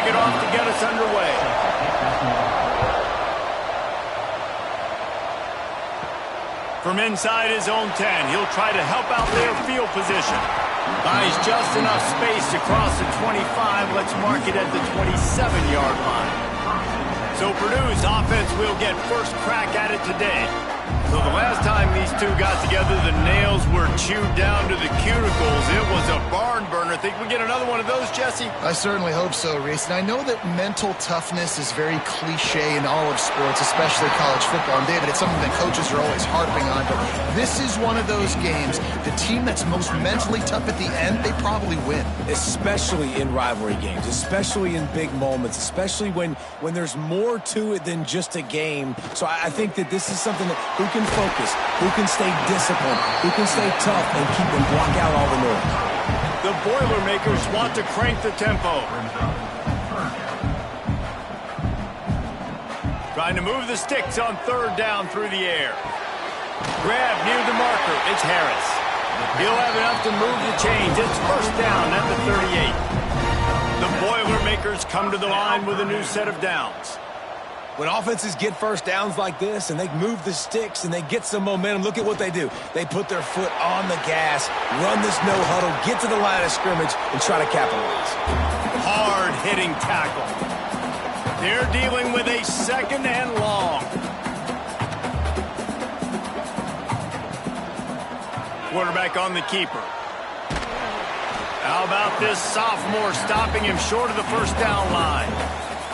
kick it off to get us underway. From inside his own 10, he'll try to help out their field position. Buys just enough space to cross the 25. Let's mark it at the 27-yard line. So Purdue's offense will get first crack at it today. So the last time these two got together, the nails were chewed down to the cuticles. It was a barn burner. Think we get another one of those, Jesse? I certainly hope so, Reese. And I know that mental toughness is very cliche in all of sports, especially college football. And David, it's something that coaches are always harping on. But this is one of those games, the team that's most mentally tough at the end, they probably win. Especially in rivalry games, especially in big moments, especially when there's more to it than just a game. So I think that this is something that who can focus, who can stay disciplined, who can stay tough and keep and block out all the noise. The Boilermakers want to crank the tempo. Trying to move the sticks on third down through the air. Grab near the marker. It's Harris. He'll have enough to move the chains. It's first down at the 38. The Boilermakers come to the line with a new set of downs. When offenses get first downs like this and they move the sticks and they get some momentum, look at what they do. They put their foot on the gas, run this no huddle, get to the line of scrimmage, and try to capitalize. Hard-hitting tackle. They're dealing with a second and long. Quarterback on the keeper. How about this sophomore stopping him short of the first down line?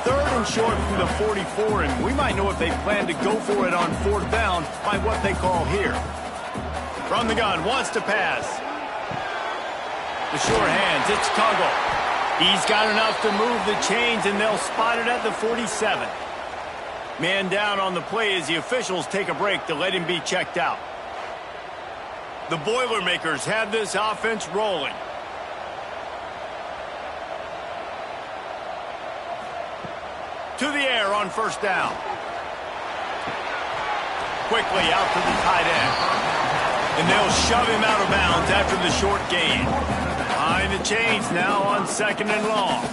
Third and short from the 44, and we might know if they plan to go for it on fourth down by what they call here. From the gun, wants to pass. The short hands, it's Tuggle. He's got enough to move the chains, and they'll spot it at the 47. Man down on the play as the officials take a break to let him be checked out. The Boilermakers have this offense rolling. To the air on first down. Quickly out to the tight end. And they'll shove him out of bounds after the short gain. Behind the chains now on second and long.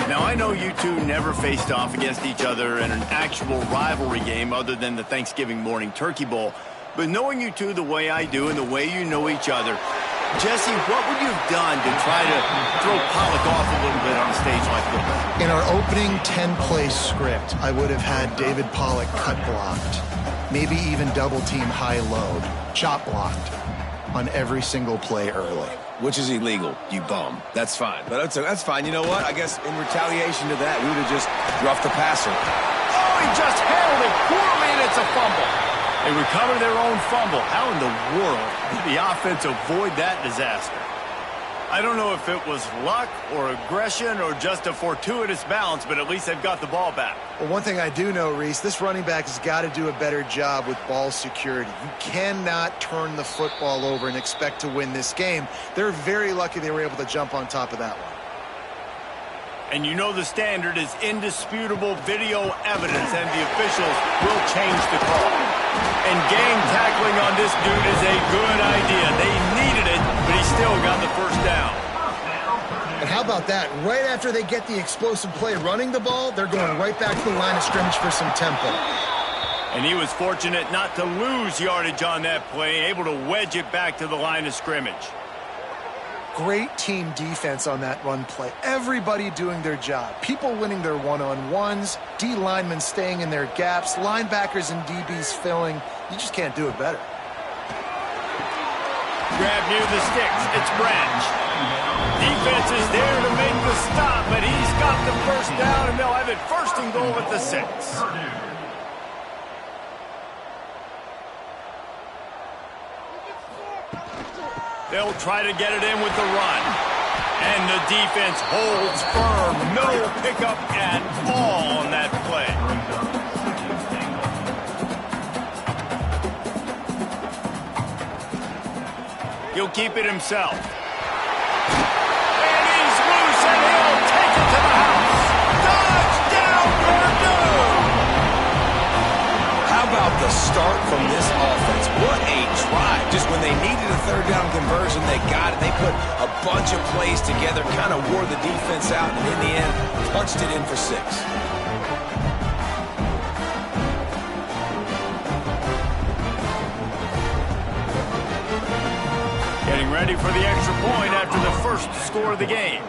Now, I know you two never faced off against each other in an actual rivalry game other than the Thanksgiving morning Turkey Bowl. But knowing you two the way I do and the way you know each other, Jesse, what would you have done to try to throw Pollock off a little bit on a stage like this? In our opening 10-play script, I would have had David Pollock cut blocked, maybe even double-team high-load, chop blocked on every single play early. Which is illegal, you bum. That's fine. But that's fine. You know what? I guess in retaliation to that, we would have just roughed the passer. Oh, he just handled it poorly, and it's a fumble. They recover their own fumble. How in the world did the offense avoid that disaster? I don't know if it was luck or aggression or just a fortuitous bounce, but at least they've got the ball back. Well, one thing I do know, Reese, this running back has got to do a better job with ball security. You cannot turn the football over and expect to win this game. They're very lucky they were able to jump on top of that one. And you know the standard is indisputable video evidence, and the officials will change the call. And gang tackling on this dude is a good idea. They needed it, but he still got the first down. And how about that? Right after they get the explosive play running the ball, they're going right back to the line of scrimmage for some tempo. And he was fortunate not to lose yardage on that play, able to wedge it back to the line of scrimmage. Great team defense on that run play. Everybody doing their job. People winning their one-on-ones, D linemen staying in their gaps, linebackers and DBs filling. You just can't do it better. Grab near the sticks. It's Branch. Defense is there to make the stop, but he's got the first down, and they'll have it first and goal at the 6. They'll try to get it in with the run. And the defense holds firm. No pickup at all on that play. He'll keep it himself. And he's loose, and he'll take it to the house. Touchdown, Purdue! How about the start from this offense? What a drive. Just when they needed a third down conversion, they got it. They put a bunch of plays together, kind of wore the defense out, and in the end, punched it in for 6. Getting ready for the extra point after the first score of the game.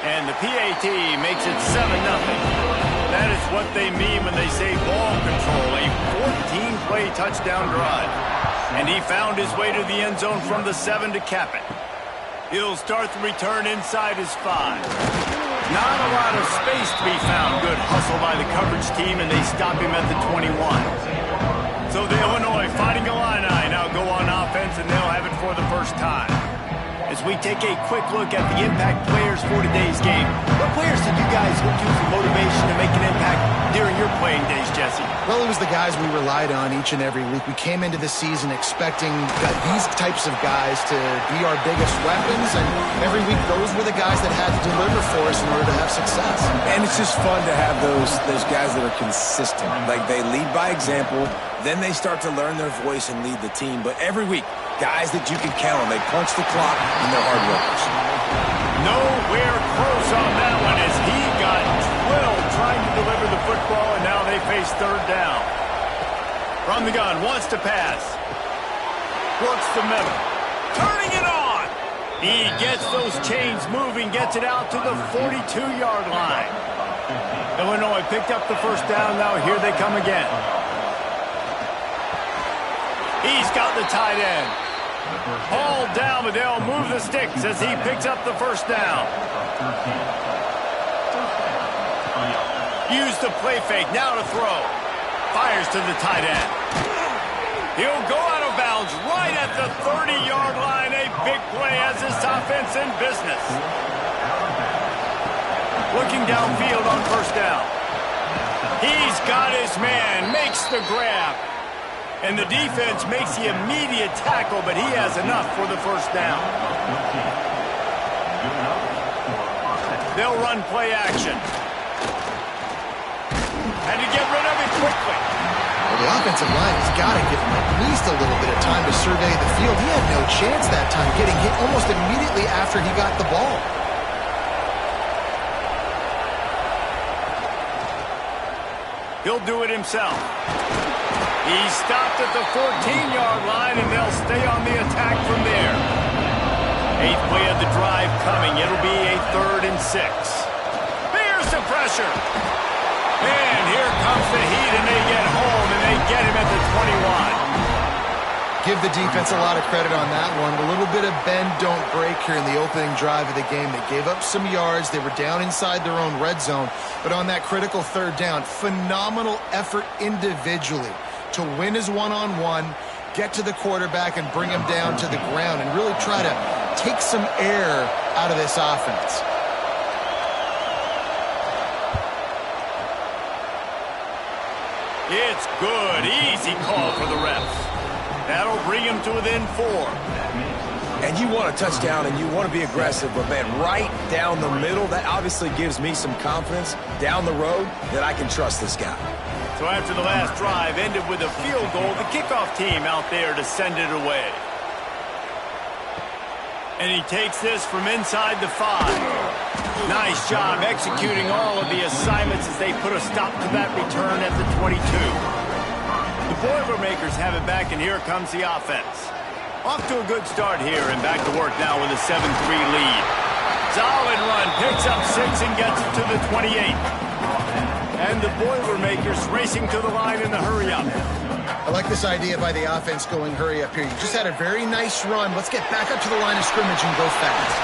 And the PAT makes it 7-0. That is what they mean when they say ball control, a 14-play touchdown drive. And he found his way to the end zone from the 7 to cap it. He'll start the return inside his 5. Not a lot of space to be found. Good hustle by the coverage team, and they stop him at the 21. So the Illinois Fighting Illini now go on offense, and they'll have it for the first time. As we take a quick look at the impact players for today's game, what players did you guys look to for motivation to make an impact during your playing days, Jesse? Well, it was the guys we relied on each and every week. We came into the season expecting these types of guys to be our biggest weapons, and every week those were the guys that had to deliver for us in order to have success. And it's just fun to have those guys that are consistent. Like, they lead by example, then they start to learn their voice and lead the team. But every week, guys that you can count on. They punch the clock, and they're hard workers. Nowhere close on that one as he got drilled trying to deliver the football, and now they face third down. From the gun, wants to pass. Works the middle. Turning it on. He gets those chains moving, gets it out to the 42-yard line. Illinois picked up the first down. Now here they come again. He's got the tight end. Hauled down, but they'll move the sticks as he picks up the first down. Use the play fake, now to throw. Fires to the tight end. He'll go out of bounds right at the 30-yard line. A big play as this offense in business. Looking downfield on first down. He's got his man, makes the grab. And the defense makes the immediate tackle, but he has enough for the first down. They'll run play action. Had to get rid of it quickly. Well, the offensive line has got to give him at least a little bit of time to survey the field. He had no chance that time, getting hit almost immediately after he got the ball. He'll do it himself. He stopped at the 14-yard line, and they'll stay on the attack from there. 8th play of the drive coming. It'll be a 3rd and 6. Here's the pressure. And here comes the heat, and they get home, and they get him at the 21. Give the defense a lot of credit on that one. A little bit of bend, don't break here in the opening drive of the game. They gave up some yards. They were down inside their own red zone. But on that critical third down, phenomenal effort individually to win his one-on-one, get to the quarterback and bring him down to the ground and really try to take some air out of this offense. It's good. Easy call for the refs. That'll bring him to within 4. And you want a touchdown and you want to be aggressive, but man, right down the middle, that obviously gives me some confidence down the road that I can trust this guy. So after the last drive ended with a field goal, the kickoff team out there to send it away. And he takes this from inside the 5. Nice job executing all of the assignments as they put a stop to that return at the 22. The Boilermakers have it back, and here comes the offense. Off to a good start here, and back to work now with a 7-3 lead. Solid run, picks up 6 and gets it to the 28. And the Boilermakers racing to the line in the hurry-up. I like this idea by the offense going hurry up here. You just had a very nice run. Let's get back up to the line of scrimmage and go fast.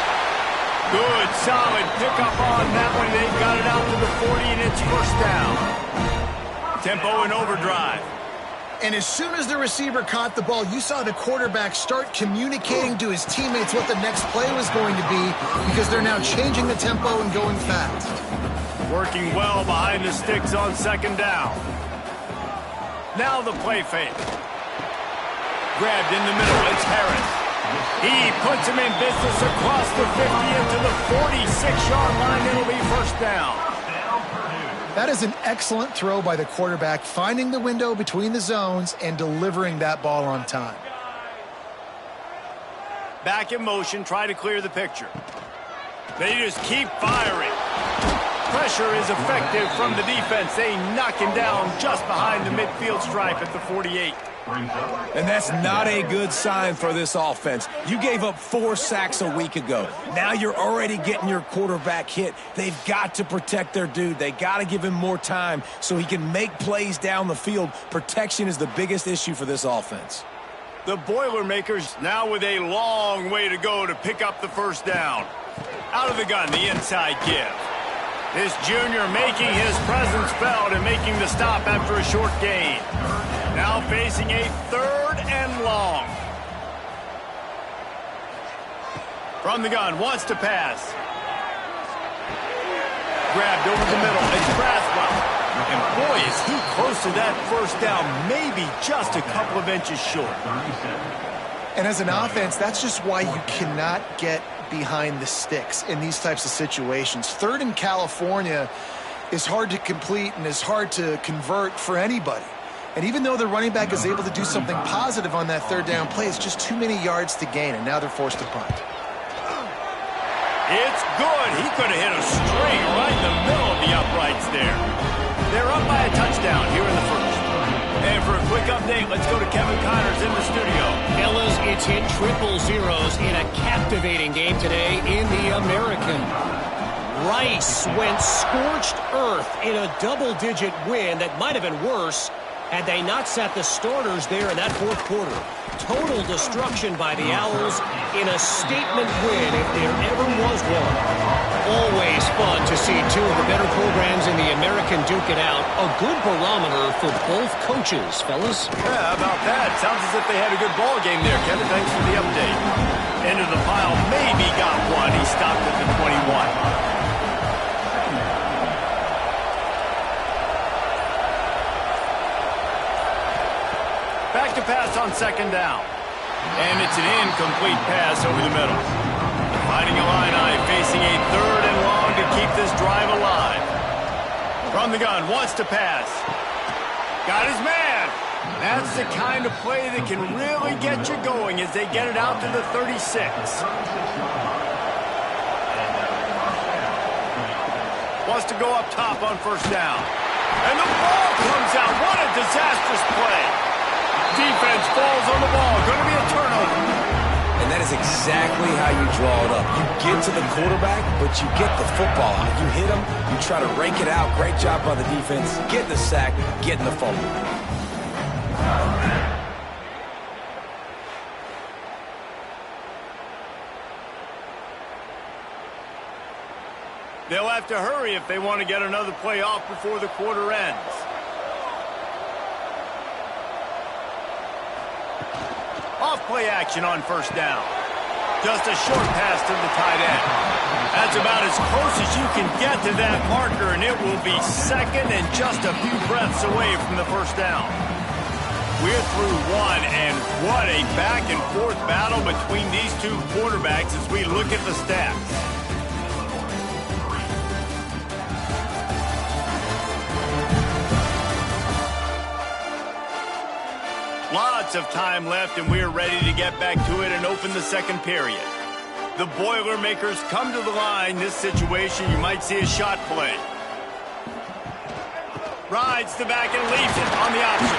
Good, solid pickup on that one. They've got it out to the 40, and it's first down. Tempo in overdrive. And as soon as the receiver caught the ball, you saw the quarterback start communicating to his teammates what the next play was going to be because they're now changing the tempo and going fast. Working well behind the sticks on second down. Now the play fake. Grabbed in the middle, it's Harris. He puts him in business across the 50 into the 46-yard line. It'll be first down. That is an excellent throw by the quarterback, finding the window between the zones and delivering that ball on time. Back in motion, try to clear the picture. They just keep firing. Pressure is effective from the defense. They knock him down just behind the midfield stripe at the 48. And that's not a good sign for this offense. You gave up 4 sacks a week ago. Now you're already getting your quarterback hit. They've got to protect their dude. They got to give him more time so he can make plays down the field. Protection is the biggest issue for this offense. The Boilermakers now with a long way to go to pick up the first down. Out of the gun, the inside give. This junior making his presence felt and making the stop after a short gain. Now facing a 3rd and long. From the gun, wants to pass. Grabbed over the middle, it's Braswell. And boy, is he close to that first down, maybe just a couple of inches short. And as an offense, that's just why you cannot get behind the sticks in these types of situations. 3rd in California is hard to complete and is hard to convert for anybody. And even though the running back is able to do something positive on that 3rd down play, it's just too many yards to gain, and now they're forced to punt. It's good. He could have hit a string right in the middle of the uprights there. They're up by a touchdown here in the first. And for a quick update, let's go to Kevin Connors in the studio. Fellas, it's hit 000 in a captivating game today in the American. Rice went scorched earth in a double-digit win that might have been worse had they not sat the starters there in that 4th quarter. Total destruction by the Owls in a statement win if there ever was one. Always fun to see 2 of the better programs in the American duke it out. A good barometer for both coaches, fellas. Yeah, how about that? Sounds as if they had a good ball game there, Kevin. Thanks for the update. Into the pile, maybe got one. He stopped at the 21. Back to pass on 2nd down. And it's an incomplete pass over the middle. Fighting Illini, facing a 3rd and long to keep this drive alive. From the gun, wants to pass. Got his man. That's the kind of play that can really get you going as they get it out to the 36. Wants to go up top on 1st down. And the ball comes out. What a disastrous play. Defense falls on the ball. Going to be a turnover. And that is exactly how you draw it up. You get to the quarterback, but you get the football out. You hit him, you try to rake it out. Great job by the defense. Getting the sack, getting the fumble. They'll have to hurry if they want to get another play off before the quarter ends. Off-play action on 1st down. Just a short pass to the tight end. That's about as close as you can get to that marker, and it will be 2nd and just a few breaths away from the 1st down. We're through 1, and what a back-and-forth battle between these 2 quarterbacks as we look at the stats. Lots of time left, and we're ready to get back to it and open the 2nd period. The Boilermakers come to the line. This situation, you might see a shot play. Rides the back and leaves it on the option.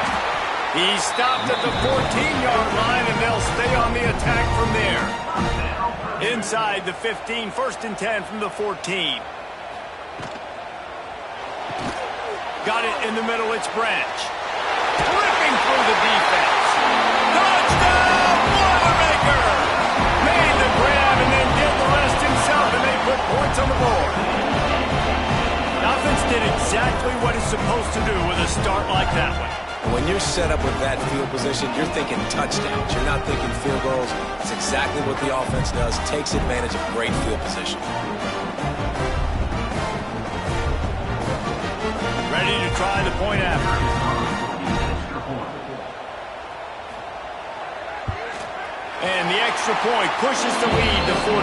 He stopped at the 14-yard line, and they'll stay on the attack from there. Inside the 15, 1st and 10 from the 14. Got it in the middle, it's Branch. Ripping through the defense. Touchdown, Boilermaker! Made the grab and then did the rest himself, and they put points on the board. The offense did exactly what it's supposed to do with a start like that one. When you're set up with that field position, you're thinking touchdowns. You're not thinking field goals. It's exactly what the offense does. Takes advantage of great field position. Ready to try the point after. And the extra point pushes the lead to 14.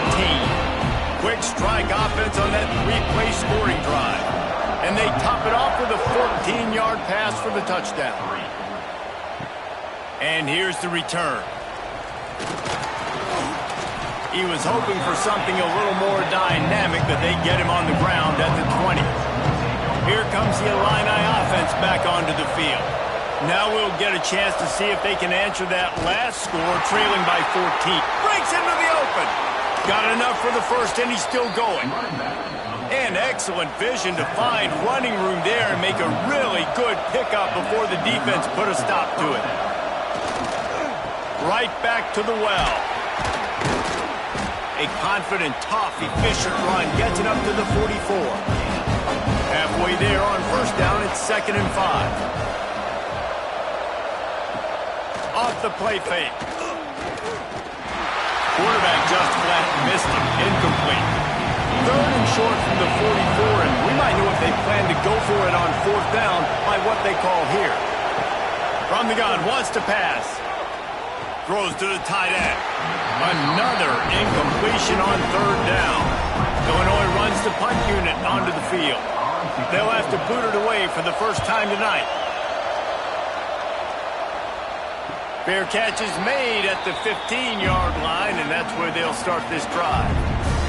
Quick strike offense on that 3-play scoring drive. And they top it off with a 14-yard pass for the touchdown. And here's the return. He was hoping for something a little more dynamic, but they get him on the ground at the 20. Here comes the Illini offense back onto the field. Now we'll get a chance to see if they can answer that last score, trailing by 14. Breaks into the open. Got enough for the first, and he's still going. And excellent vision to find running room there and make a really good pickup before the defense put a stop to it. Right back to the well. A confident, tough, efficient run gets it up to the 44. Halfway there on first down, it's 2nd and 5. Off the play fake. Quarterback just flat missed him. Incomplete. 3rd and short from the 44, and we might know if they plan to go for it on 4th down by what they call here. From the gun, wants to pass. Throws to the tight end. Another incompletion on 3rd down. Illinois runs the punt unit onto the field. They'll have to boot it away for the first time tonight. Fair catch is made at the 15-yard line, and that's where they'll start this drive.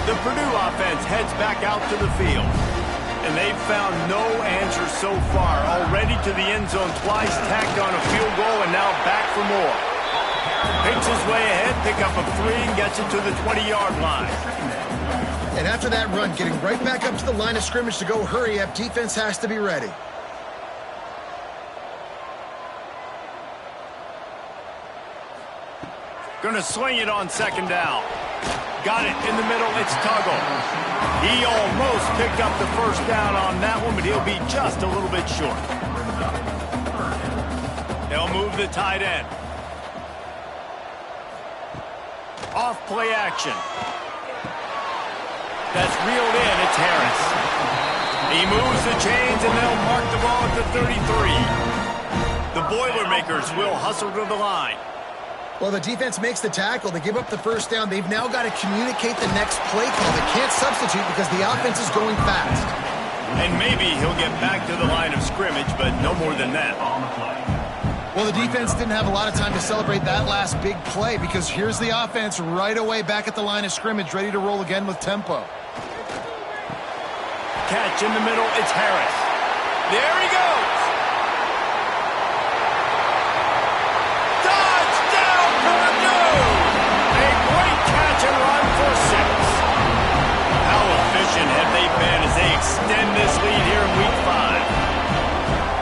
The Purdue offense heads back out to the field, and they've found no answer so far. Already to the end zone twice, tacked on a field goal, and now back for more. Picks his way ahead, pick up a 3, and gets it to the 20-yard line. And after that run, getting right back up to the line of scrimmage to go hurry up, defense has to be ready. Going to sling it on 2nd down. Got it in the middle. It's Tuggle. He almost picked up the first down on that one, but he'll be just a little bit short. They'll move the tight end. Off play action. That's reeled in. It's Harris. He moves the chains, and they'll mark the ball at the 33. The Boilermakers will hustle to the line. Well, the defense makes the tackle. They give up the first down. They've now got to communicate the next play call. They can't substitute because the offense is going fast. And maybe he'll get back to the line of scrimmage, but no more than that. Well, the defense didn't have a lot of time to celebrate that last big play because here's the offense right away back at the line of scrimmage, ready to roll again with tempo. Catch in the middle. It's Harris. There he goes. And run for 6. How efficient have they been as they extend this lead here in Week 5?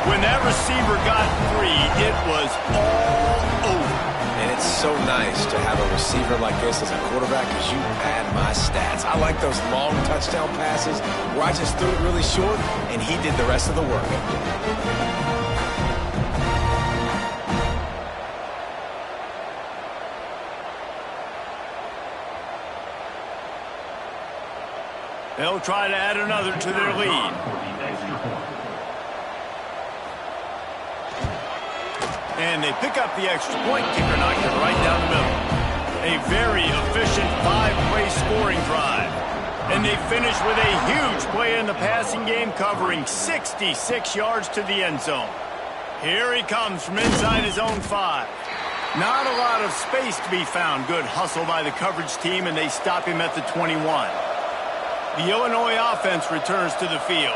When that receiver got free, it was all over. And it's so nice to have a receiver like this as a quarterback because you pad my stats. I like those long touchdown passes where I just threw it really short and he did the rest of the work. They'll try to add another to their lead. And they pick up the extra point. Kicker knocked it right down the middle. A very efficient 5-play scoring drive. And they finish with a huge play in the passing game, covering 66 yards to the end zone. Here he comes from inside his own 5. Not a lot of space to be found. Good hustle by the coverage team, and they stop him at the 21. The Illinois offense returns to the field.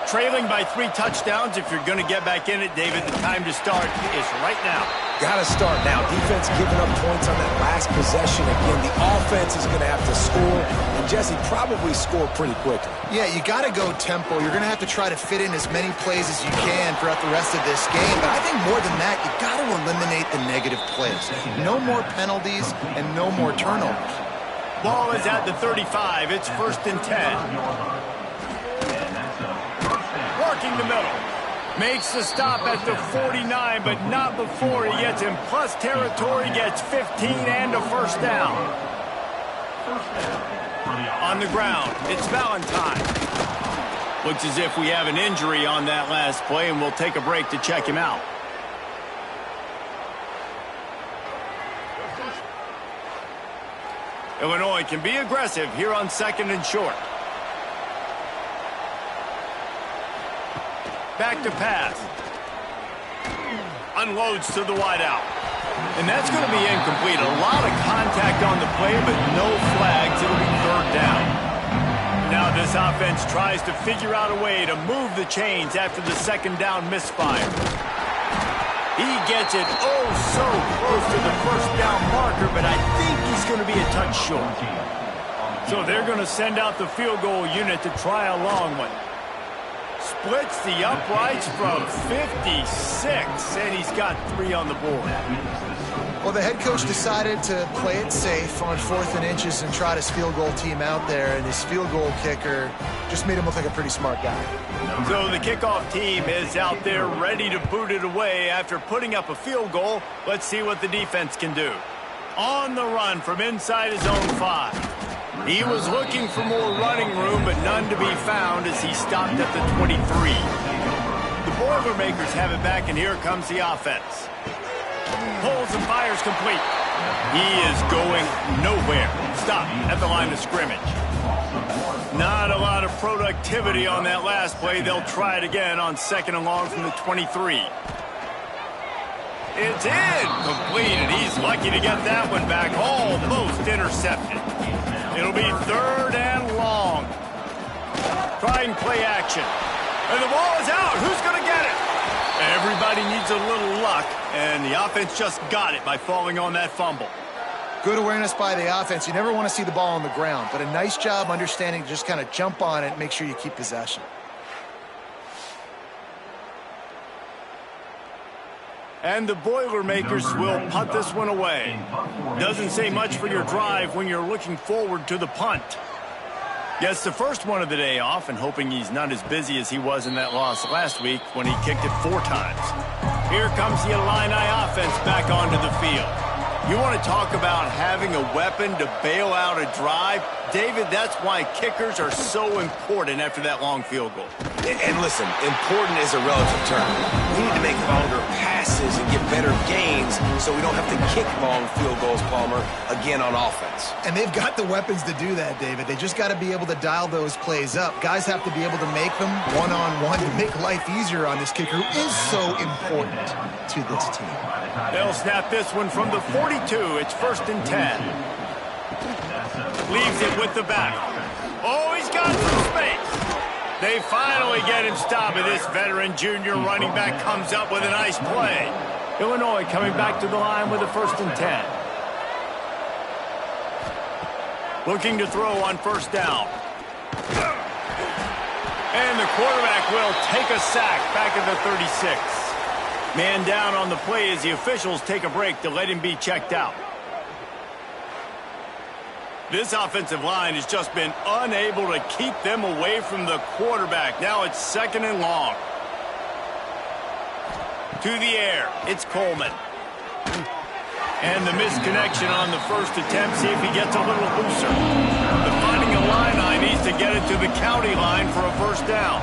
Trailing by 3 touchdowns. If you're going to get back in it, David, the time to start is right now. Got to start now. Defense giving up points on that last possession. Again, the offense is going to have to score, and Jesse probably score pretty quickly. Yeah, you got to go tempo. You're going to have to try to fit in as many plays as you can throughout the rest of this game. But I think more than that, you got to eliminate the negative plays. No more penalties and no more turnovers. Ball is at the 35. It's 1st and 10. Working the middle. Makes the stop at the 49, but not before he gets in plus territory, gets 15 and a first down. On the ground, it's Valentine. Looks as if we have an injury on that last play, and we'll take a break to check him out. Illinois can be aggressive here on 2nd and short. Back to pass. Unloads to the wideout. And that's going to be incomplete. A lot of contact on the play, but no flags. It'll be third down. Now this offense tries to figure out a way to move the chains after the second down misfire. He gets it oh so close to the first down marker, but I think he's going to be a touch short. So they're going to send out the field goal unit to try a long one. Splits the uprights from 56, and he's got 3 on the board. Well, the head coach decided to play it safe on 4th and inches and trot his field goal team out there, and his field goal kicker just made him look like a pretty smart guy. So the kickoff team is out there ready to boot it away after putting up a field goal. Let's see what the defense can do. On the run from inside his own 5. He was looking for more running room, but none to be found as he stopped at the 23. The Boilermakers have it back, and here comes the offense. Pulls and fires complete. He is going nowhere. Stop at the line of scrimmage. Not a lot of productivity on that last play. They'll try it again on 2nd and long from the 23. It's incomplete, and he's lucky to get that one back. Almost intercepted. It'll be 3rd and long. Trying play action. And the ball is out. Who's going to get it? Everybody needs a little luck, and the offense just got it by falling on that fumble. Good awareness by the offense. You never want to see the ball on the ground, but a nice job understanding to just kind of jump on it and make sure you keep possession. And the Boilermakers will punt this one away. Doesn't say much for your drive when you're looking forward to the punt. Gets the first one of the day off and hoping he's not as busy as he was in that loss last week when he kicked it 4 times. Here comes the Illini offense back onto the field. You want to talk about having a weapon to bail out a drive? David, that's why kickers are so important after that long field goal. And listen, important is a relative term. We need to make longer passes and get better gains so we don't have to kick long field goals, Palmer, again on offense. And they've got the weapons to do that, David. They just got to be able to dial those plays up. Guys have to be able to make them one-on-one to make life easier on this kicker who is so important to this team. They'll snap this one from the 42. It's 1st and 10. Leaves it with the back. Oh, he's got some space. They finally get him stopped, and this veteran junior running back comes up with a nice play. Illinois coming back to the line with a 1st and 10. Looking to throw on 1st down. And the quarterback will take a sack back at the 36. Man down on the play as the officials take a break to let him be checked out. This offensive line has just been unable to keep them away from the quarterback. Now it's 2nd and long. To the air, it's Coleman. And the misconnection on the first attempt. See if he gets a little looser. The Fighting Illini needs to get it to the county line for a 1st down.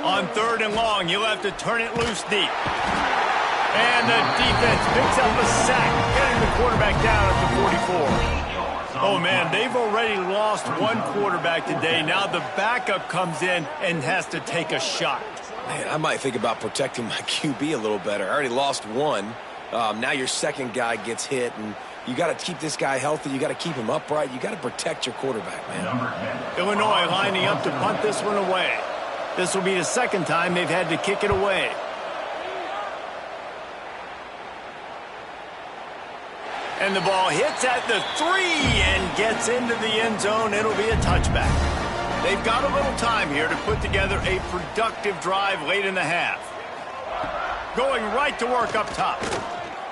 On 3rd and long, you'll have to turn it loose deep. And the defense picks up a sack, getting the quarterback down at the 44. Oh, man, they've already lost one quarterback today. Now the backup comes in and has to take a shot. Man, I might think about protecting my QB a little better. I already lost one. Now your second guy gets hit, and you got to keep this guy healthy. You got to keep him upright. You got to protect your quarterback, man. Illinois lining up to punt this one away. This will be the 2nd time they've had to kick it away. And the ball hits at the 3 and gets into the end zone. It'll be a touchback. They've got a little time here to put together a productive drive late in the half. Going right to work up top.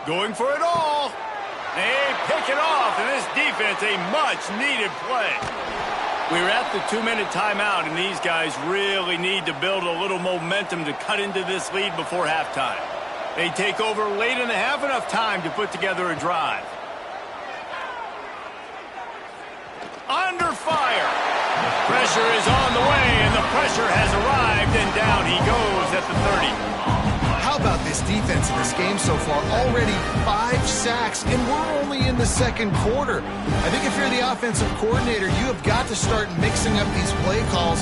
Going for it all. They pick it off, and this defense, a much-needed play. We're at the 2-minute timeout, and these guys really need to build a little momentum to cut into this lead before halftime. They take over late in the half, enough time to put together a drive. Under fire. Pressure is on the way, and the pressure has arrived, and down he goes at the 30. How about this defense in this game so far? Already 5 sacks, and we're only in the 2nd quarter. I think if you're the offensive coordinator, you have got to start mixing up these play calls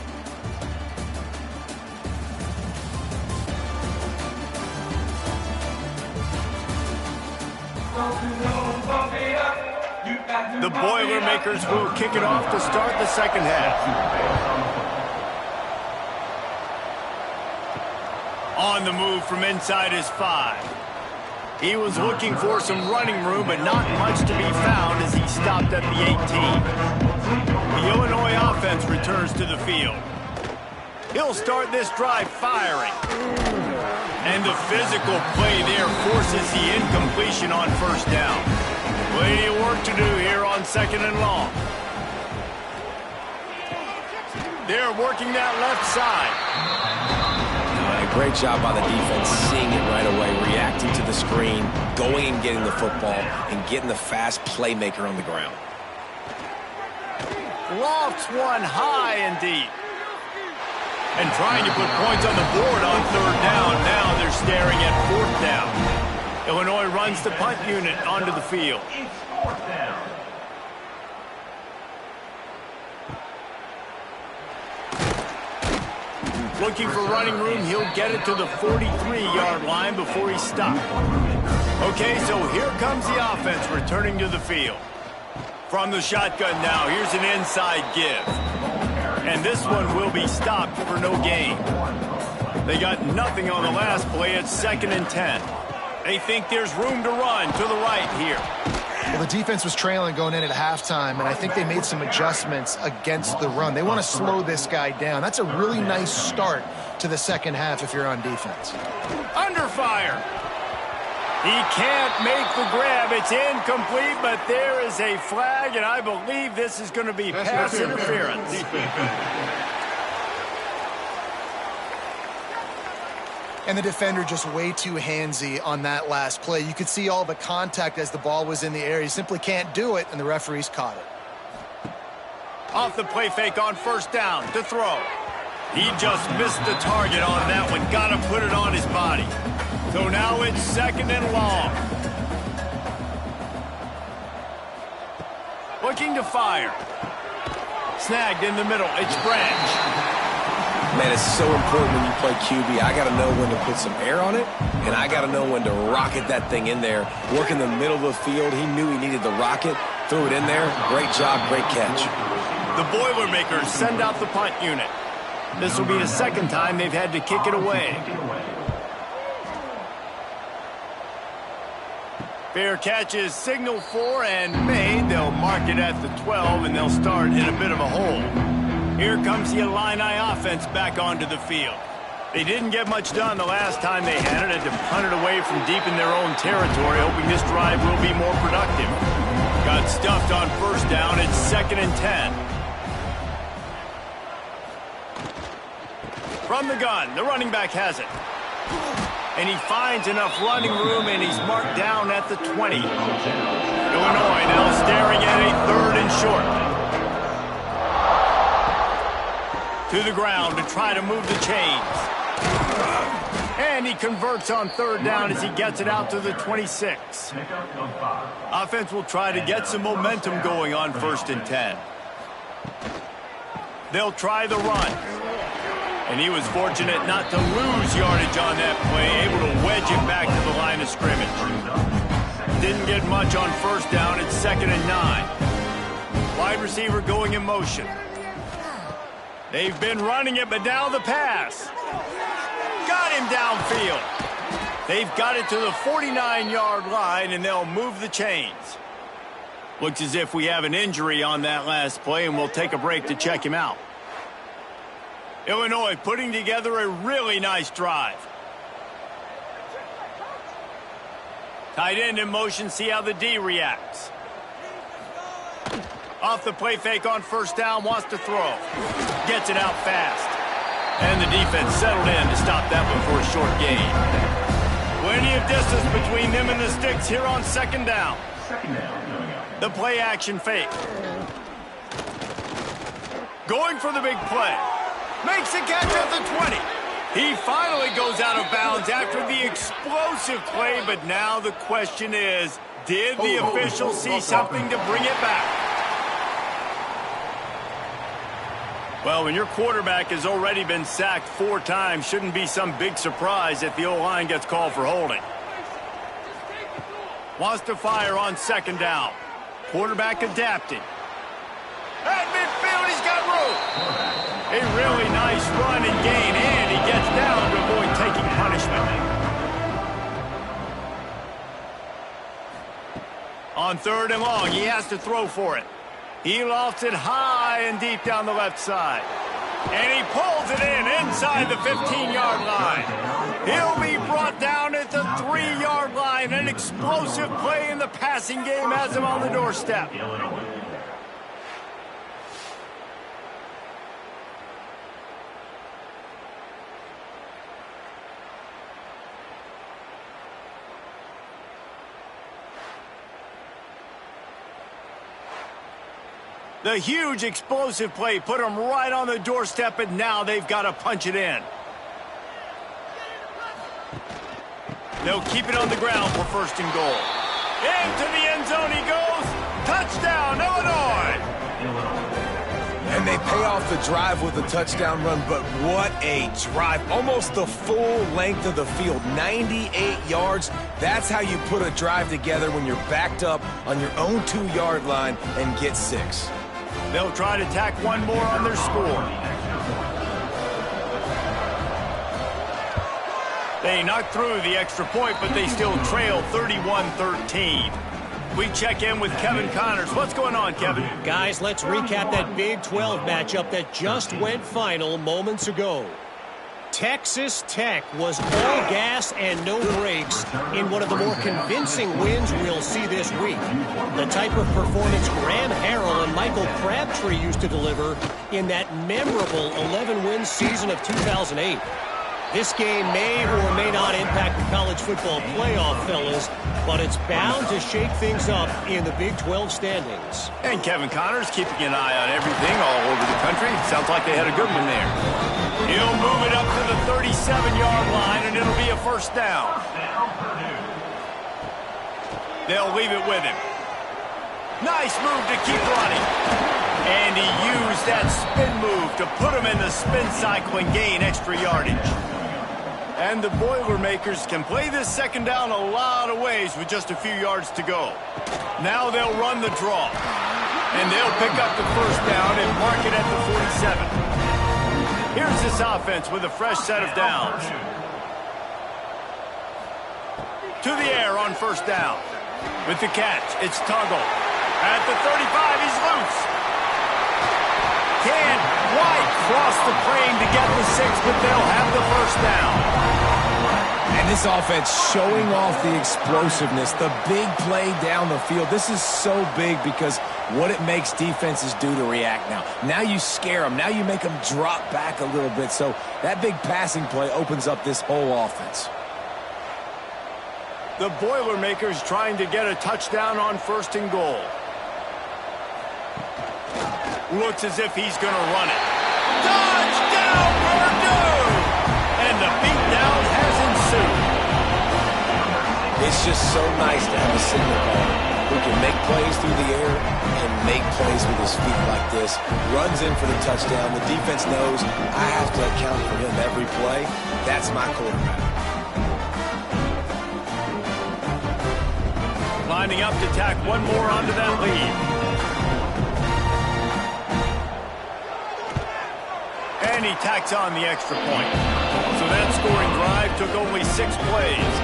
The Boilermakers will kick it off to start the second half. On the move from inside his 5. He was looking for some running room, but not much to be found as he stopped at the 18. The Illinois offense returns to the field. He'll start this drive firing. And the physical play there forces the incompletion on first down. Plenty of work to do here on second and long. They're working that left side. Great job by the defense, seeing it right away, reacting to the screen, going and getting the football, and getting the fast playmaker on the ground. Lofts one high and deep. And trying to put points on the board on third down. Now they're staring at fourth down. Illinois runs the punt unit onto the field. Looking for running room, he'll get it to the 43-yard line before he stopped. Okay, so here comes the offense returning to the field. From the shotgun now, here's an inside give. And this one will be stopped for no gain. They got nothing on the last play. It's 2nd and 10. They think there's room to run to the right here. Well, the defense was trailing going in at halftime, and I think they made some adjustments against the run. They want to slow this guy down. That's a really nice start to the second half if you're on defense. Under fire. He can't make the grab. It's incomplete, but there is a flag, and I believe this is going to be pass interference. And the defender just way too handsy on that last play. You could see all the contact as the ball was in the air. He simply can't do it, and the referees caught it. Off the play fake on first down to throw. He just missed the target on that one. Got to put it on his body. So now it's 2nd and long. Looking to fire. Snagged in the middle. It's Branch. Man, it's so important when you play QB. I got to know when to put some air on it, and I got to know when to rocket that thing in there. Work in the middle of the field. He knew he needed the rocket. Threw it in there. Great job, great catch. The Boilermakers send out the punt unit. This will be the second time they've had to kick it away. Fair catch is signaled for and made. They'll mark it at the 12, and they'll start in a bit of a hole. Here comes the Illini offense back onto the field. They didn't get much done the last time they had it. Had to punt it away from deep in their own territory, hoping this drive will be more productive. Got stuffed on first down. It's 2nd and 10. From the gun, the running back has it. And he finds enough running room, and he's marked down at the 20. Illinois now staring at a 3rd and short. To the ground to try to move the chains. And he converts on 3rd down as he gets it out to the 26. Offense will try to get some momentum going on 1st and 10. They'll try the run. And he was fortunate not to lose yardage on that play, able to wedge it back to the line of scrimmage. Didn't get much on first down. It's 2nd and 9. Wide receiver going in motion. They've been running it, but now the pass. Got him downfield. They've got it to the 49-yard line, and they'll move the chains. Looks as if we have an injury on that last play, and we'll take a break to check him out. Illinois putting together a really nice drive. Tight end in motion, see how the D reacts. Off the play fake on first down, wants to throw. Gets it out fast. And the defense settled in to stop that one for a short gain. Plenty of distance between them and the sticks here on 2nd down. The play action fake. Going for the big play. Makes a catch at the 20. He finally goes out of bounds after the explosive play, but now the question is, did the official see something to bring it back? Well, when your quarterback has already been sacked 4 times, shouldn't be some big surprise if the O-line gets called for holding. Wants to fire on second down. Quarterback adapted. At midfield, he's got room. A really nice run and gain, and he gets down to avoid taking punishment. On third and long, he has to throw for it. He lofts it high and deep down the left side. And he pulls it in inside the 15-yard line. He'll be brought down at the 3-yard line. An explosive play in the passing game has him on the doorstep. The huge explosive play put them right on the doorstep, and now they've got to punch it in. They'll keep it on the ground for first and goal. Into the end zone he goes. Touchdown, Illinois! And they pay off the drive with a touchdown run, but what a drive. Almost the full length of the field, 98 yards. That's how you put a drive together when you're backed up on your own 2-yard line and get 6. They'll try to tack one more on their score. They knocked through the extra point, but they still trail 31-13. We check in with Kevin Connors. What's going on, Kevin? Guys, let's recap that Big 12 matchup that just went final moments ago. Texas Tech was all gas and no brakes in one of the more convincing wins we'll see this week. The type of performance Graham Harrell and Michael Crabtree used to deliver in that memorable 11-win season of 2008. This game may or may not impact the college football playoff, fellas, but it's bound to shake things up in the Big 12 standings. And Kevin Connors keeping an eye on everything all over the country. Sounds like they had a good one there. He'll move it up to the 37-yard line, and it'll be a first down. They'll leave it with him. Nice move to keep running. And he used that spin move to put him in the spin cycle and gain extra yardage. And the Boilermakers can play this second down a lot of ways with just a few yards to go. Now they'll run the draw. And they'll pick up the first down and mark it at the 47. Here's this offense with a fresh set of downs. To the air on first down. With the catch, it's Tuggle. At the 35, he's loose. Can't quite cross the plane to get the 6, but they'll have the first down. And this offense showing off the explosiveness, the big play down the field. This is so big because what it makes defenses do to react now. Now you scare them. Now you make them drop back a little bit. So that big passing play opens up this whole offense. The Boilermakers trying to get a touchdown on first and goal. Looks as if he's going to run it. Touchdown, Purdue! And the beatdown has ensued. It's just so nice to have a signal caller who can make plays through the air and make plays with his feet like this. Runs in for the touchdown. The defense knows I have to account for him every play. That's my quarterback. Lining up to tack one more onto that lead. And he tacks on the extra point. So that scoring drive took only 6 plays.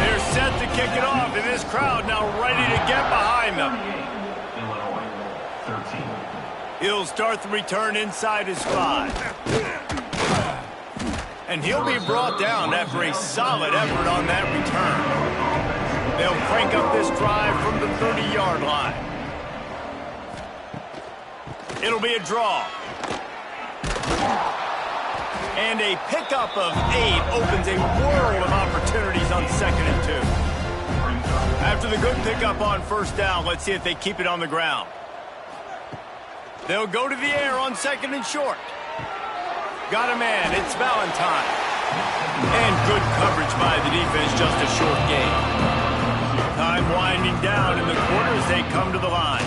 They're set to kick it off, and this crowd now ready to get behind them. He'll start the return inside his 5. And he'll be brought down after a solid effort on that return. They'll crank up this drive from the 30-yard line. It'll be a draw. And a pickup of 8 opens a world of opportunities on 2nd and 2. After the good pickup on first down, let's see if they keep it on the ground. They'll go to the air on 2nd and short. Got a man, it's Valentine. And good coverage by the defense, just a short game. Time winding down in the quarter as they come to the line.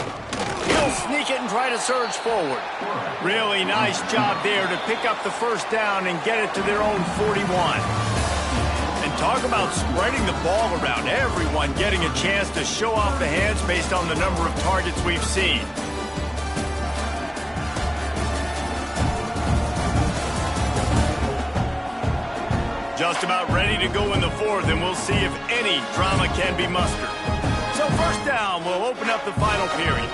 He'll sneak it and try to surge forward. Really nice job there to pick up the first down and get it to their own 41. And talk Talk about spreading the ball around. Everyone getting a chance to show off the hands based on the number of targets we've seen. Just about ready to go in the fourth, and we'll see if any drama can be mustered. So first down, we'll open up the final period.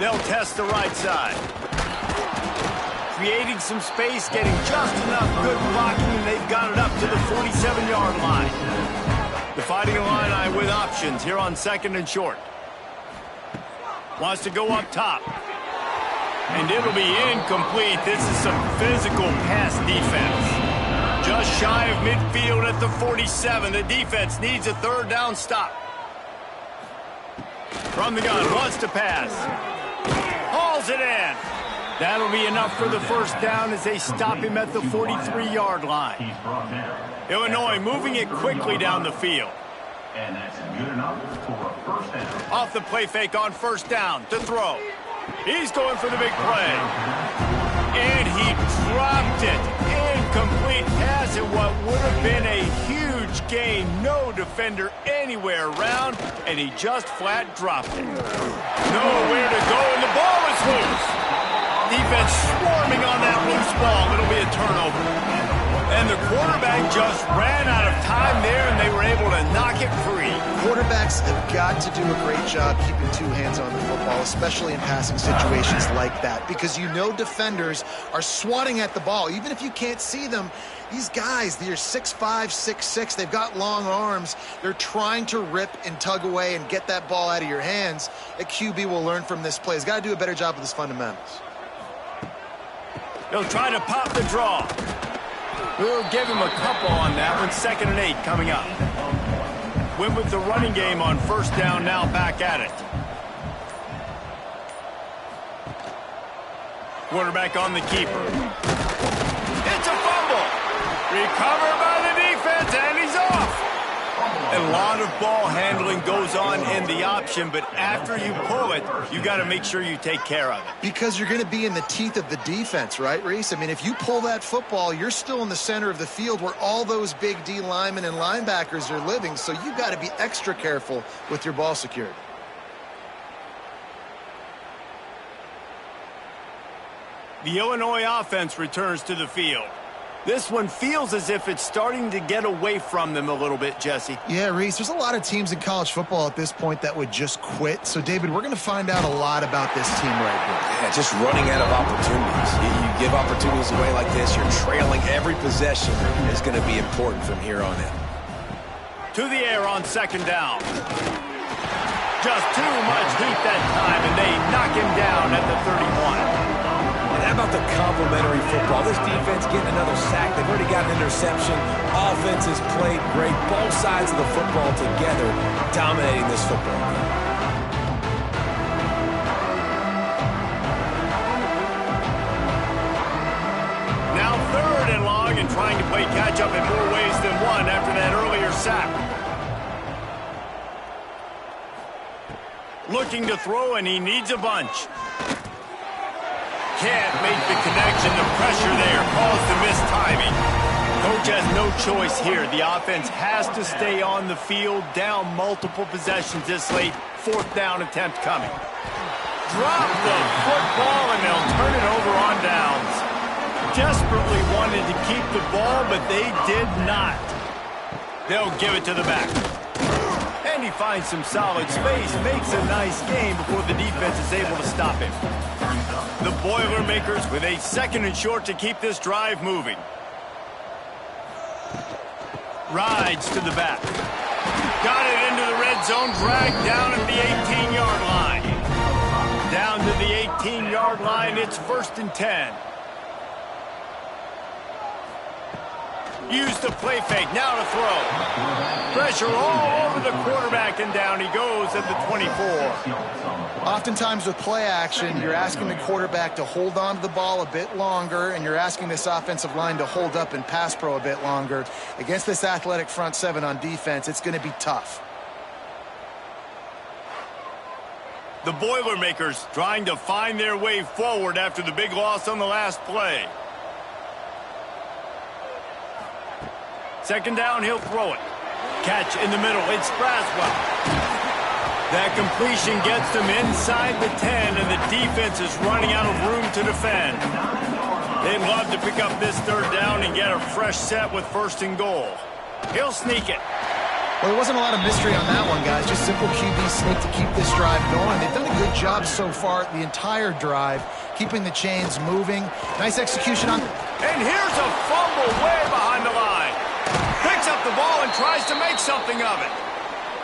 They'll test the right side. Creating some space, getting just enough good blocking, and they've got it up to the 47-yard line. The Fighting Illini with options here on 2nd and short. Wants to go up top. And it'll be incomplete. This is some physical pass defense. Just shy of midfield at the 47. The defense needs a third down stop. From the gun, wants to pass. Hauls it in. That'll be enough for the first down as they stop him at the 43-yard line. Illinois moving it quickly down the field. And that's good enough for a first down. Off the play fake on first down to throw. He's going for the big play. And he dropped it. Incomplete pass in what would have been a huge gain. No defender anywhere around, and he just flat dropped it. Nowhere to go, and the ball is loose. Defense swarming on that loose ball. It'll be a turnover. And the quarterback just ran out of time there, and they were able to knock it free. Quarterbacks have got to do a great job keeping two hands on the football, especially in passing situations like that, because you know defenders are swatting at the ball. Even if you can't see them, these guys, they're 6'5", 6'6", they've got long arms. They're trying to rip and tug away and get that ball out of your hands. A QB will learn from this play. He's got to do a better job with his fundamentals. They'll try to pop the draw. We'll give him a couple on that one. 2nd and 8 coming up. Went with the running game on first down, now back at it. Quarterback on the keeper. It's a fumble. Recovered by the defense, and he's off. A lot of ball handling goes on in the option, but after you pull it, you got to make sure you take care of it. Because you're going to be in the teeth of the defense, right, Reese? I mean, if you pull that football, you're still in the center of the field where all those big D linemen and linebackers are living, so you got to be extra careful with your ball security. The Illinois offense returns to the field. This one feels as if it's starting to get away from them a little bit, Jesse. Yeah, Reese, there's a lot of teams in college football at this point that would just quit. So, David, we're going to find out a lot about this team right here. Yeah, just running out of opportunities. You give opportunities away like this, you're trailing every possession is going to be important from here on in. To the air on 2nd down. Just too much heat that time, and they knock him down at the 31. How about the complimentary football? This defense getting another sack. They've already got an interception. Offense has played great. Both sides of the football together dominating this football game. Now 3rd and long, and trying to play catch-up in more ways than one after that earlier sack. Looking to throw, and he needs a bunch. Can't make the connection. The pressure there caused the missed timing. Coach has no choice here. The offense has to stay on the field, down multiple possessions this late. 4th down attempt coming. Drop the football, and they'll turn it over on downs. Desperately wanted to keep the ball, but they did not. They'll give it to the back. And he finds some solid space, makes a nice game before the defense is able to stop him. The Boilermakers with a 2nd and short to keep this drive moving. Rides to the back. Got it into the red zone, dragged down at the 18-yard line. Down to the 18-yard line, it's 1st and 10. Use the play fake, now to throw. Pressure all over the quarterback, and down he goes at the 24. Oftentimes with play action, you're asking the quarterback to hold on to the ball a bit longer, and you're asking this offensive line to hold up and pass pro a bit longer. Against this athletic front seven on defense, it's going to be tough. The Boilermakers trying to find their way forward after the big loss on the last play. Second down, he'll throw it. Catch in the middle. It's Braswell. That completion gets them inside the 10, and the defense is running out of room to defend. They'd love to pick up this third down and get a fresh set with first and goal. He'll sneak it. Well, there wasn't a lot of mystery on that one, guys. Just simple QB sneak to keep this drive going. They've done a good job so far the entire drive, keeping the chains moving. Nice execution on... And here's a fumble way behind the line. Picks up the ball and tries to make something of it.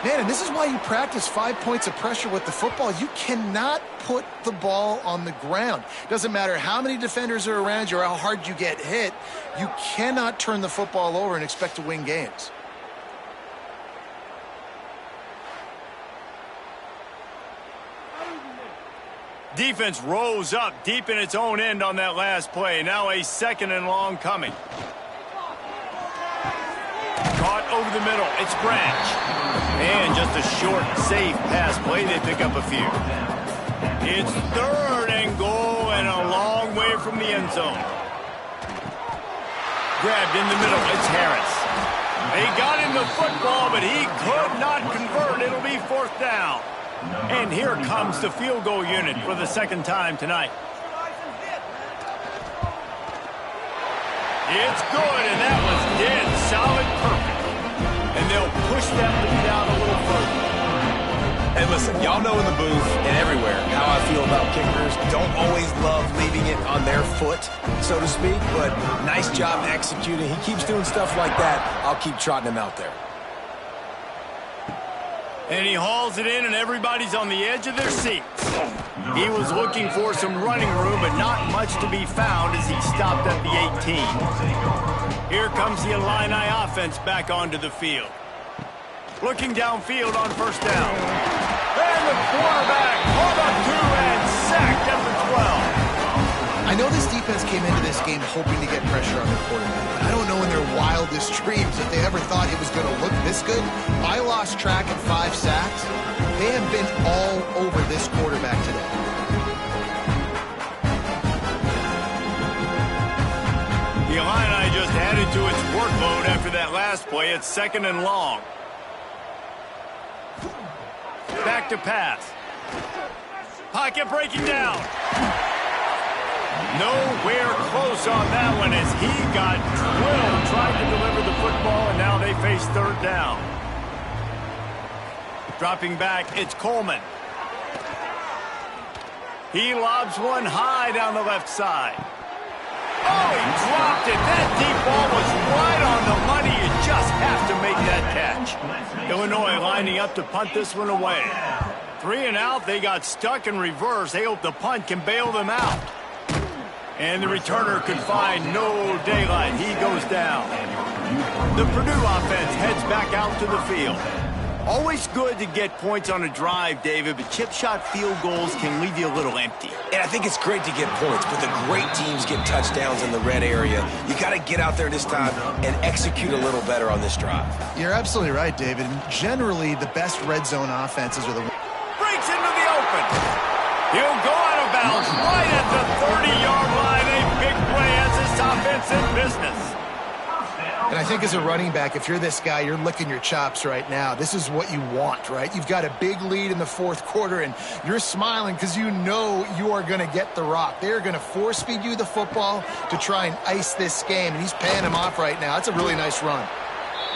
Man, and this is why you practice 5 points of pressure with the football. You cannot put the ball on the ground. Doesn't matter how many defenders are around you or how hard you get hit. You cannot turn the football over and expect to win games. Defense rose up deep in its own end on that last play. Now a second and long coming. Caught over the middle. It's Branch. And just a short, safe pass play. They pick up a few. It's third and goal and a long way from the end zone. Grabbed in the middle. It's Harris. They got him the football, but he could not convert. It'll be fourth down. And here comes the field goal unit for the second time tonight. It's good, and that was dead solid perfect. And they'll push that lead out a little further. And listen, y'all know in the booth and everywhere how I feel about kickers. Don't always love leaving it on their foot, so to speak, but nice job executing. He keeps doing stuff like that. I'll keep trotting him out there. And he hauls it in, and everybody's on the edge of their seats. He was looking for some running room, but not much to be found as he stopped at the 18. Here comes the Illini offense back onto the field. Looking downfield on first down. And the quarterback caught up to and sacked at the 12. I know this defense came into this game hoping to get pressure on the quarterback, but I don't know in their wildest dreams if they ever thought it was going to look this good. I lost track at 5 sacks. They have been all over this quarterback today. The Illini just added to its workload after that last play. It's second and long. Back to pass. Pocket breaking down. Nowhere close on that one as he got drilled trying to deliver the football, and now they face third down. Dropping back, it's Coleman. He lobs one high down the left side. Oh, he dropped it. That deep ball was right on the money. You just have to make that catch. Illinois lining up to punt this one away. 3 and out. They got stuck in reverse. They hope the punt can bail them out. And the returner could find no daylight. He goes down. The Purdue offense heads back out to the field. Always good to get points on a drive, David, but chip shot field goals can leave you a little empty. And I think it's great to get points, but the great teams get touchdowns in the red area. You got to get out there this time and execute a little better on this drive. You're absolutely right, David. And generally, the best red zone offenses are the... Breaks into the open. He'll go out of bounds right at the 30-yard line. A big play as this offense in business. And I think as a running back, if you're this guy, you're licking your chops right now. This is what you want, right? You've got a big lead in the fourth quarter, and you're smiling because you know you are going to get the rock. They're going to force-feed you the football to try and ice this game, and he's paying him off right now. That's a really nice run.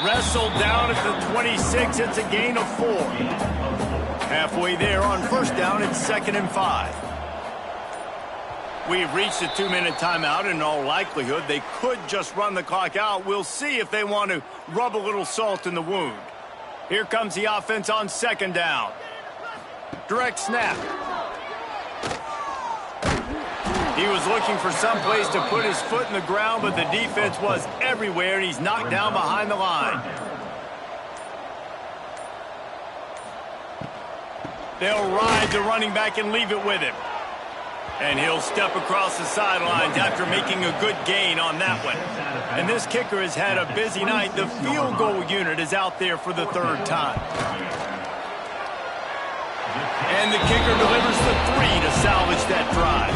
Wrestled down at the 26. It's a gain of 4. Halfway there on first down, it's 2nd and 5. We've reached a 2-minute timeout. In all likelihood, they could just run the clock out. We'll see if they want to rub a little salt in the wound. Here comes the offense on 2nd down. Direct snap. He was looking for some place to put his foot in the ground, but the defense was everywhere, and he's knocked down behind the line. They'll ride the running back and leave it with him. And he'll step across the sidelines after making a good gain on that one. And this kicker has had a busy night. The field goal unit is out there for the 3rd time. And the kicker delivers the 3 to salvage that drive.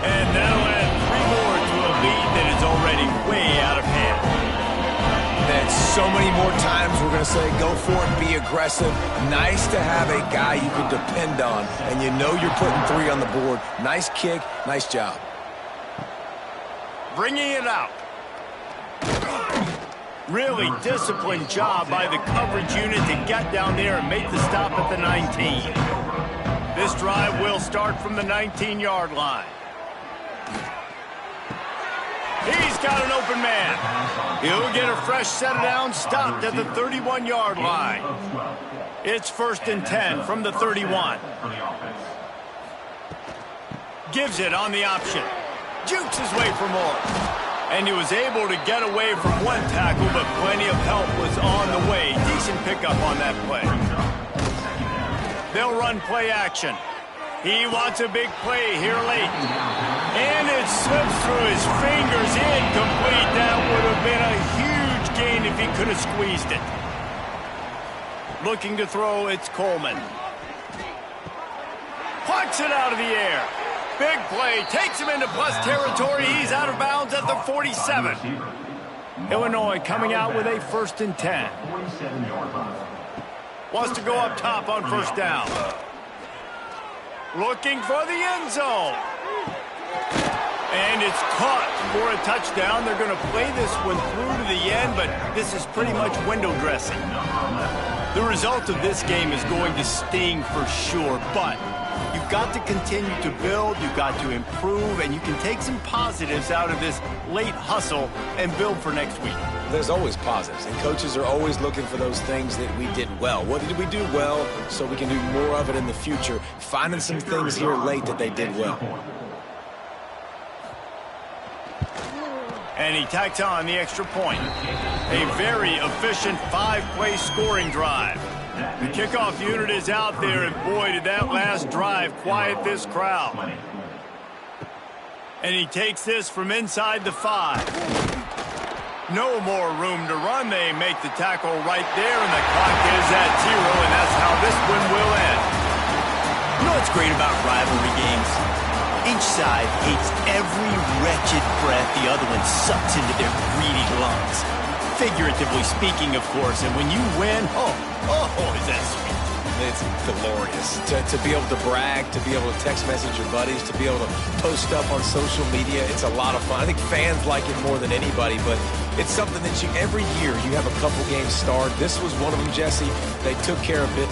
And that'll add 3 more to a lead that is already way out of hand. That's so many more times we're going to say go for it, be aggressive. Nice to have a guy you can depend on, and you know you're putting 3 on the board. Nice kick, nice job. Bringing it out. Really disciplined job by the coverage unit to get down there and make the stop at the 19. This drive will start from the 19-yard line. He's got an open man. He'll get a fresh set of downs stopped at the 31-yard line. It's 1st and 10 from the 31. Gives it on the option. Jukes his way for more. And he was able to get away from one tackle, but plenty of help was on the way. Decent pickup on that play. They'll run play action. He wants a big play here late. And it slips through his fingers. Incomplete. That would have been a huge gain if he could have squeezed it. Looking to throw, it's Coleman. Plucks it out of the air. Big play. Takes him into plus territory. He's out of bounds at the 47. Illinois coming out with a 1st and 10. Wants to go up top on 1st down. Looking for the end zone. And it's caught for a touchdown. They're going to play this one through to the end, but this is pretty much window dressing. The result of this game is going to sting for sure, but you've got to continue to build, you've got to improve, and you can take some positives out of this late hustle and build for next week. There's always positives, and coaches are always looking for those things that we did well. What did we do well so we can do more of it in the future? Finding some things here late that they did well. And he tacks on the extra point. A very efficient 5-play scoring drive. The kickoff unit is out there, and boy, did that last drive quiet this crowd. And he takes this from inside the 5. No more room to run. They make the tackle right there, and the clock is at 0, and that's how this one will end. You know what's great about rivalry games? Each side hates every wretched breath the other one sucks into their greedy lungs. Figuratively speaking, of course, and when you win, oh, is that sweet. It's glorious. To be able to brag, to be able to text message your buddies, to be able to post stuff on social media, it's a lot of fun. I think fans like it more than anybody, but it's something that every year you have a couple games starred. This was one of them, Jesse. They took care of it.